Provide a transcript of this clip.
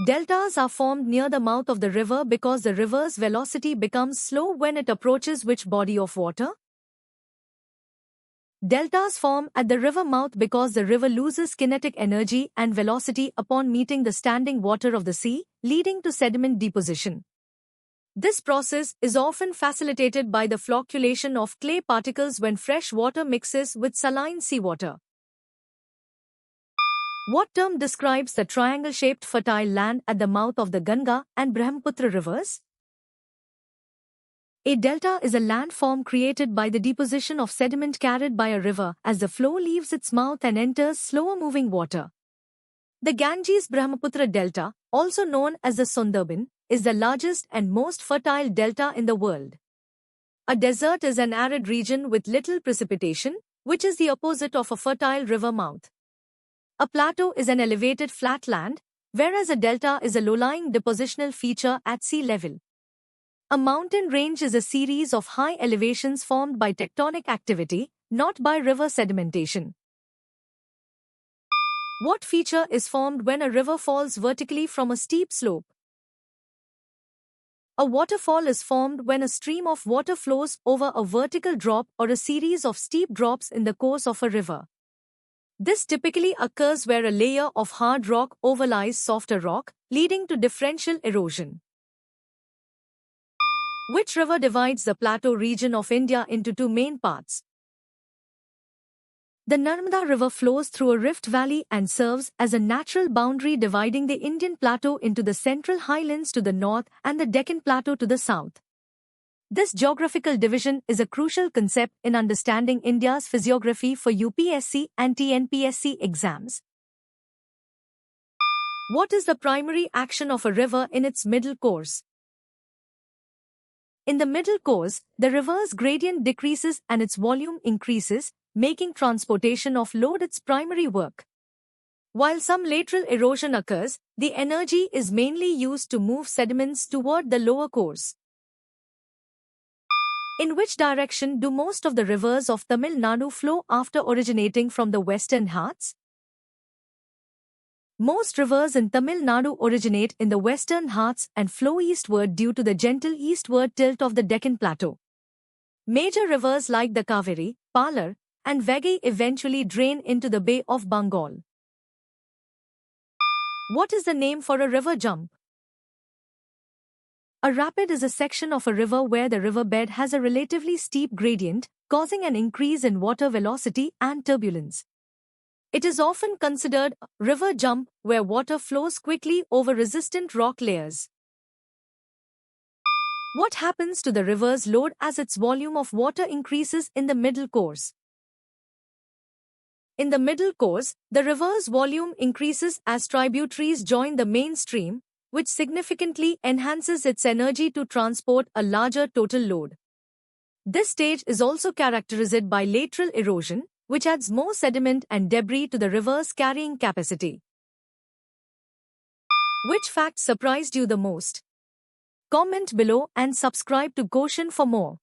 Deltas are formed near the mouth of the river because the river's velocity becomes slow when it approaches which body of water? Deltas form at the river mouth because the river loses kinetic energy and velocity upon meeting the standing water of the sea, leading to sediment deposition. This process is often facilitated by the flocculation of clay particles when fresh water mixes with saline seawater. What term describes the triangle-shaped fertile land at the mouth of the Ganga and Brahmaputra rivers? A delta is a landform created by the deposition of sediment carried by a river as the flow leaves its mouth and enters slower-moving water. The Ganges-Brahmaputra delta, also known as the Sundarban, is the largest and most fertile delta in the world. A desert is an arid region with little precipitation, which is the opposite of a fertile river mouth. A plateau is an elevated flat land, whereas a delta is a low-lying depositional feature at sea level. A mountain range is a series of high elevations formed by tectonic activity, not by river sedimentation. What feature is formed when a river falls vertically from a steep slope? A waterfall is formed when a stream of water flows over a vertical drop or a series of steep drops in the course of a river. This typically occurs where a layer of hard rock overlies softer rock, leading to differential erosion. Which river divides the plateau region of India into two main parts? The Narmada River flows through a rift valley and serves as a natural boundary dividing the Indian plateau into the Central Highlands to the north and the Deccan Plateau to the south. This geographical division is a crucial concept in understanding India's physiography for UPSC and TNPSC exams. What is the primary action of a river in its middle course? In the middle course, the river's gradient decreases and its volume increases, making transportation of load its primary work. While some lateral erosion occurs, the energy is mainly used to move sediments toward the lower course. In which direction do most of the rivers of Tamil Nadu flow after originating from the Western Ghats? Most rivers in Tamil Nadu originate in the Western Ghats and flow eastward due to the gentle eastward tilt of the Deccan Plateau. Major rivers like the Kaveri, Palar, and Vaigai eventually drain into the Bay of Bengal. What is the name for a river jump? A rapid is a section of a river where the riverbed has a relatively steep gradient, causing an increase in water velocity and turbulence. It is often considered a river jump where water flows quickly over resistant rock layers. What happens to the river's load as its volume of water increases in the middle course? In the middle course, the river's volume increases as tributaries join the main stream, which significantly enhances its energy to transport a larger total load. This stage is also characterized by lateral erosion, which adds more sediment and debris to the river's carrying capacity. Which fact surprised you the most? Comment below and subscribe to Goshen for more.